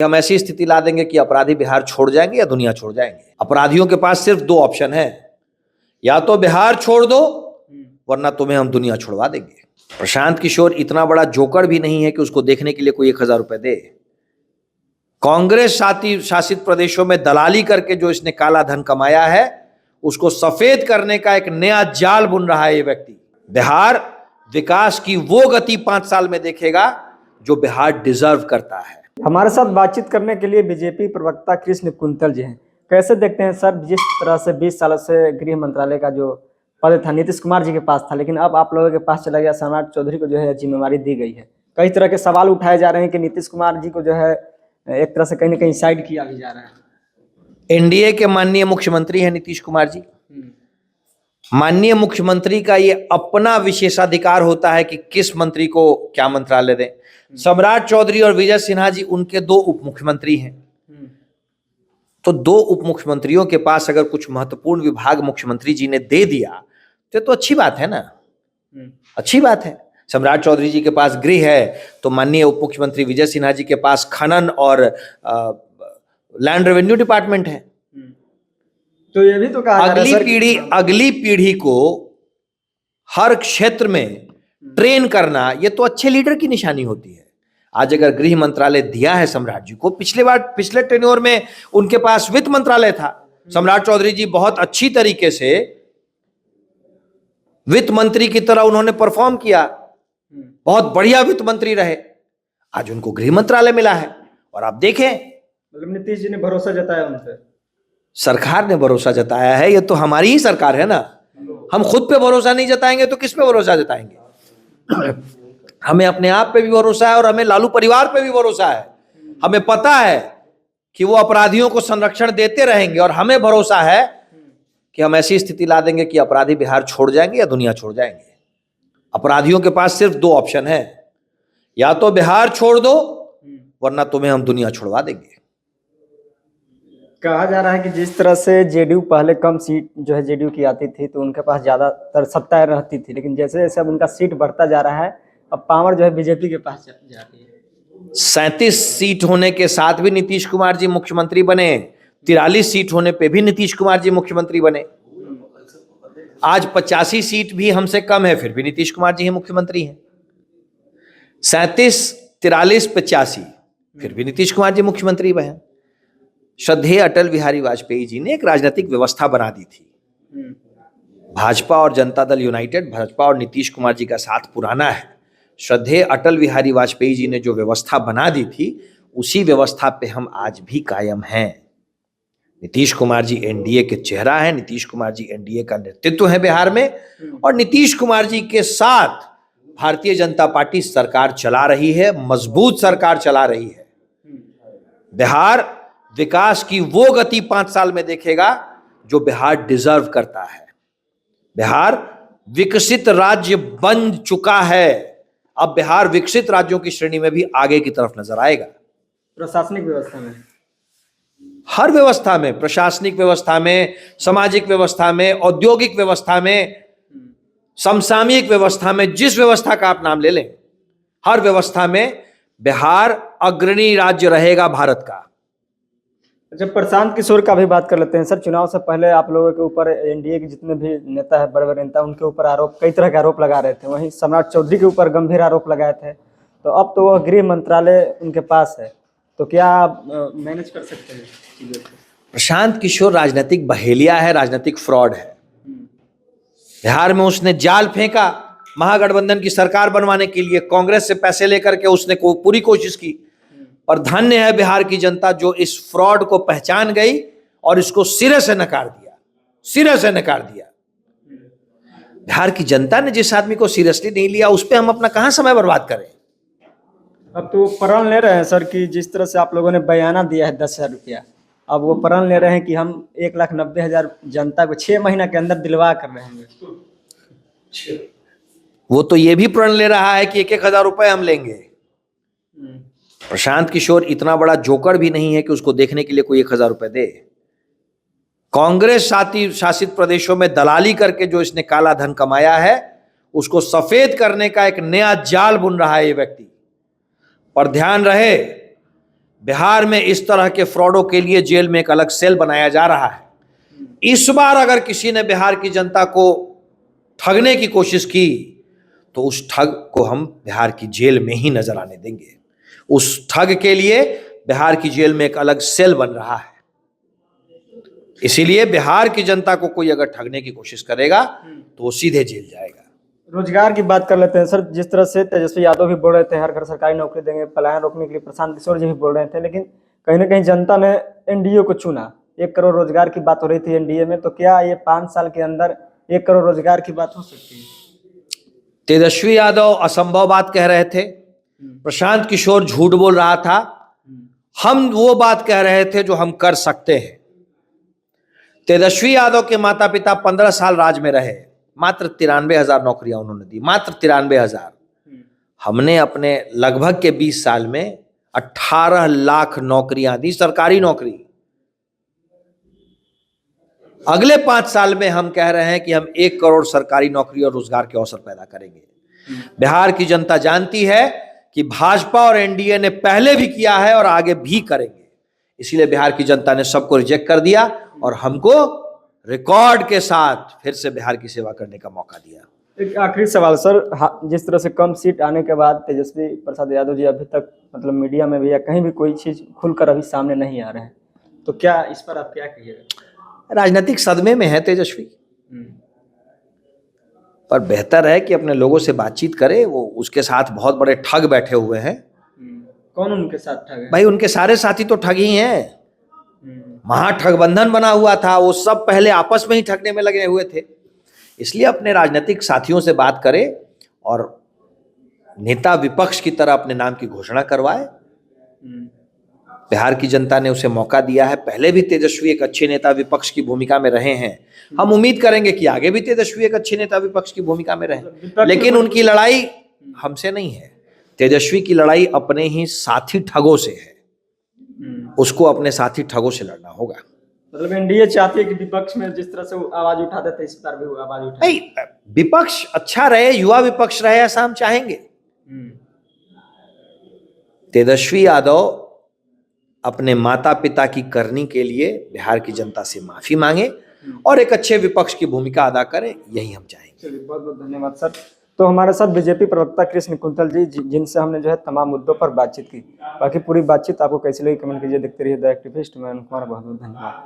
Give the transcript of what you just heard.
हम ऐसी स्थिति ला देंगे कि अपराधी बिहार छोड़ जाएंगे या दुनिया छोड़ जाएंगे। अपराधियों के पास सिर्फ दो ऑप्शन है, या तो बिहार छोड़ दो वरना तुम्हें हम दुनिया छुड़वा देंगे। प्रशांत किशोर इतना बड़ा जोकर भी नहीं है कि उसको देखने के लिए कोई 1000 रुपए दे। कांग्रेस शासित प्रदेशों में दलाली करके जो इसने काला धन कमाया है उसको सफेद करने का एक नया जाल बुन रहा है ये व्यक्ति। बिहार विकास की वो गति 5 साल में देखेगा जो बिहार डिजर्व करता है। हमारे साथ बातचीत करने के लिए बीजेपी प्रवक्ता कृष्ण कुंतल जी हैं। कैसे देखते हैं सर, जिस तरह से 20 सालों से गृह मंत्रालय का जो पद था नीतीश कुमार जी के पास था, लेकिन अब आप लोगों के पास चला गया, सम्राट चौधरी को जो है जिम्मेवारी दी गई है। कई तरह के सवाल उठाए जा रहे हैं कि नीतीश कुमार जी को जो है एक तरह से कहीं ना कहीं साइड किया भी जा रहा है। एनडीए के माननीय मुख्यमंत्री हैं नीतीश कुमार जी। माननीय मुख्यमंत्री का ये अपना विशेषाधिकार होता है कि किस मंत्री को क्या मंत्रालय दें। सम्राट चौधरी और विजय सिन्हा जी उनके 2 उप मुख्यमंत्री हैं, तो 2 उप मुख्यमंत्रियों के पास अगर कुछ महत्वपूर्ण विभाग मुख्यमंत्री जी ने दे दिया तो अच्छी बात है ना, अच्छी बात है। सम्राट चौधरी जी के पास गृह है तो माननीय उप मुख्यमंत्री विजय सिन्हा जी के पास खनन और लैंड रेवेन्यू डिपार्टमेंट है। तो ये भी तो कहा अगली पीढ़ी को हर क्षेत्र में ट्रेन करना ये तो अच्छे लीडर की निशानी होती है। आज अगर गृह मंत्रालय दिया है सम्राट जी को, पिछले टेन्योर में उनके पास वित्त मंत्रालय था। सम्राट चौधरी जी बहुत अच्छी तरीके से वित्त मंत्री की तरह उन्होंने परफॉर्म किया, बहुत बढ़िया वित्त मंत्री रहे। आज उनको गृह मंत्रालय मिला है और आप देखें, मतलब नीतीश जी ने भरोसा जताया उन पे, सरकार ने भरोसा जताया है। ये तो हमारी ही सरकार है ना, हम खुद पे भरोसा नहीं जताएंगे तो किस पे भरोसा जताएंगे। हमें अपने आप पे भी भरोसा है और हमें लालू परिवार पे भी भरोसा है। हमें पता है कि वो अपराधियों को संरक्षण देते रहेंगे और हमें भरोसा है कि हम ऐसी स्थिति ला देंगे कि अपराधी बिहार छोड़ जाएंगे या दुनिया छोड़ जाएंगे। अपराधियों के पास सिर्फ 2 ऑप्शन है, या तो बिहार छोड़ दो वरना तुम्हें हम दुनिया छुड़वा देंगे। कहा जा रहा है कि जिस तरह से जेडीयू पहले कम सीट जो है जेडीयू की आती थी तो उनके पास ज्यादातर सत्ता रहती थी, लेकिन जैसे जैसे अब उनका सीट बढ़ता जा रहा है अब पावर जो है बीजेपी के पास जाती है। 37 सीट होने के साथ भी नीतीश कुमार जी मुख्यमंत्री बने, 43 सीट होने पे भी नीतीश कुमार जी मुख्यमंत्री बने। आज 85 सीट भी हमसे कम है फिर भी नीतीश कुमार जी ही मुख्यमंत्री हैं। 37, 43, 85 फिर भी नीतीश कुमार जी मुख्यमंत्री बने। श्रद्धेय अटल बिहारी वाजपेयी जी ने एक राजनीतिक व्यवस्था बना दी थी। भाजपा और जनता दल यूनाइटेड, भाजपा और नीतीश कुमार जी का साथ पुराना है। श्रद्धेय अटल बिहारी वाजपेयी जी ने जो व्यवस्था बना दी थी उसी व्यवस्था पे हम आज भी कायम हैं। नीतीश कुमार जी एनडीए के चेहरा है, नीतीश कुमार जी एनडीए का नेतृत्व है बिहार में, और नीतीश कुमार जी के साथ भारतीय जनता पार्टी सरकार चला रही है, मजबूत सरकार चला रही है। बिहार विकास की वो गति 5 साल में देखेगा जो बिहार डिजर्व करता है। बिहार विकसित राज्य बन चुका है, अब बिहार विकसित राज्यों की श्रेणी में भी आगे की तरफ नजर आएगा। प्रशासनिक व्यवस्था में, हर व्यवस्था में, प्रशासनिक व्यवस्था में, सामाजिक व्यवस्था में, औद्योगिक व्यवस्था में, समसामयिक व्यवस्था में, जिस व्यवस्था का आप नाम ले लें, हर व्यवस्था में बिहार अग्रणी राज्य रहेगा भारत का। जब प्रशांत किशोर का भी बात कर लेते हैं सर, चुनाव से पहले आप लोगों के ऊपर एनडीए के जितने भी नेता है, बड़े बड़े नेता, उनके ऊपर आरोप, कई तरह के आरोप लगा रहे थे। वहीं सम्राट चौधरी के ऊपर गंभीर आरोप लगाए थे, तो अब तो वह गृह मंत्रालय उनके पास है, तो क्या आप मैनेज कर सकते हैं चीजों को? प्रशांत किशोर राजनीतिक बहेलिया है, राजनीतिक फ्रॉड है। बिहार में उसने जाल फेंका, महागठबंधन की सरकार बनवाने के लिए कांग्रेस से पैसे लेकर के उसने पूरी कोशिश की, और धन्य है बिहार की जनता जो इस फ्रॉड को पहचान गई और इसको सिरे से नकार दिया, सिरे से नकार दिया। बिहार की जनता ने जिस आदमी को सीरियसली नहीं लिया उस पर हम अपना कहां समय बर्बाद करें। अब तो प्रण ले रहे हैं सर कि जिस तरह से आप लोगों ने बयाना दिया है 10,000 रुपया, अब वो प्रण ले रहे हैं कि हम 1,90,000 जनता को 6 महीना के अंदर दिलवा कर रहेंगे। वो तो ये भी प्रण ले रहा है कि 1,000 रुपए हम लेंगे। प्रशांत किशोर इतना बड़ा जोकर भी नहीं है कि उसको देखने के लिए कोई 1,000 रुपए दे। कांग्रेस शासित प्रदेशों में दलाली करके जो इसने काला धन कमाया है उसको सफेद करने का एक नया जाल बुन रहा है ये व्यक्ति। पर ध्यान रहे, बिहार में इस तरह के फ्रॉडों के लिए जेल में एक अलग सेल बनाया जा रहा है। इस बार अगर किसी ने बिहार की जनता को ठगने की कोशिश की तो उस ठग को हम बिहार की जेल में ही नजर आने देंगे। उस ठग के लिए बिहार की जेल में एक अलग सेल बन रहा है। इसीलिए बिहार की जनता को कोई अगर ठगने की कोशिश करेगा तो वो सीधे जेल जाएगा। रोजगार की बात कर लेते हैं सर। जिस तरह से तेजस्वी यादव भी बोल रहे थे हर घर सरकारी नौकरी देंगे, पलायन रोकने के लिए प्रशांत किशोर जी भी बोल रहे थे, लेकिन कहीं ना कहीं जनता ने एनडीए को चुना। 1 करोड़ रोजगार की बात हो रही थी एनडीए में, तो क्या ये 5 साल के अंदर 1 करोड़ रोजगार की बात हो सकती है? तेजस्वी यादव असंभव बात कह रहे थे, प्रशांत किशोर झूठ बोल रहा था, हम वो बात कह रहे थे जो हम कर सकते हैं। तेजस्वी यादव के माता पिता 15 साल राज में रहे, मात्र 93,000 नौकरियां उन्होंने दी, मात्र 93,000। हमने अपने लगभग के 20 साल में 18 लाख नौकरियां दी, सरकारी नौकरी। अगले 5 साल में हम कह रहे हैं कि हम 1 करोड़ सरकारी नौकरी और रोजगार के अवसर पैदा करेंगे। बिहार की जनता जानती है कि भाजपा और एनडीए ने पहले भी किया है और आगे भी करेंगे। इसीलिए बिहार की जनता ने सबको रिजेक्ट कर दिया और हमको रिकॉर्ड के साथ फिर से बिहार की सेवा करने का मौका दिया। एक आखिरी सवाल सर, जिस तरह से कम सीट आने के बाद तेजस्वी प्रसाद यादव जी अभी तक मतलब मीडिया में भी या कहीं भी कोई चीज खुलकर अभी सामने नहीं आ रहे हैं, तो क्या इस पर आप क्या कहिएगा? राजनीतिक सदमे में है तेजस्वी, पर बेहतर है कि अपने लोगों से बातचीत करे। वो उसके साथ बहुत बड़े ठग बैठे हुए हैं। कौन उनके साथ ठग है? भाई उनके सारे साथी तो ठग ही हैं। महाठगबंधन बना हुआ था, वो सब पहले आपस में ही ठगने में लगे हुए थे। इसलिए अपने राजनीतिक साथियों से बात करे और नेता विपक्ष की तरह अपने नाम की घोषणा करवाए। बिहार की जनता ने उसे मौका दिया है। पहले भी तेजस्वी एक अच्छे नेता विपक्ष की भूमिका में रहे हैं। हम उम्मीद करेंगे कि आगे भी तेजस्वी एक अच्छे नेता विपक्ष की भूमिका में रहे, लेकिन उनकी लड़ाई हमसे नहीं है। तेजस्वी की लड़ाई अपने ही साथी ठगों से है। उसको अपने साथी ठगों से लड़ना होगा। मतलब एनडीए चाहती है कि विपक्ष में जिस तरह से वो आवाज उठाते थे इस बार भी वो आवाज उठाए। नहीं, विपक्ष अच्छा रहे, युवा विपक्ष रहे, ऐसा हम चाहेंगे। तेजस्वी यादव अपने माता पिता की करनी के लिए बिहार की जनता से माफी मांगे और एक अच्छे विपक्ष की भूमिका अदा करें, यही हम चाहेंगे। चलिए, बहुत बहुत धन्यवाद सर। तो हमारे साथ बीजेपी प्रवक्ता कृष्ण कुंतल जी, जिनसे हमने जो है तमाम मुद्दों पर बातचीत की। बाकी पूरी बातचीत आपको कैसी लगी कमेंट कीजिए। देखते रहिए द एक्टिविस्ट। मैं अनुकुमार, बहुत बहुत धन्यवाद।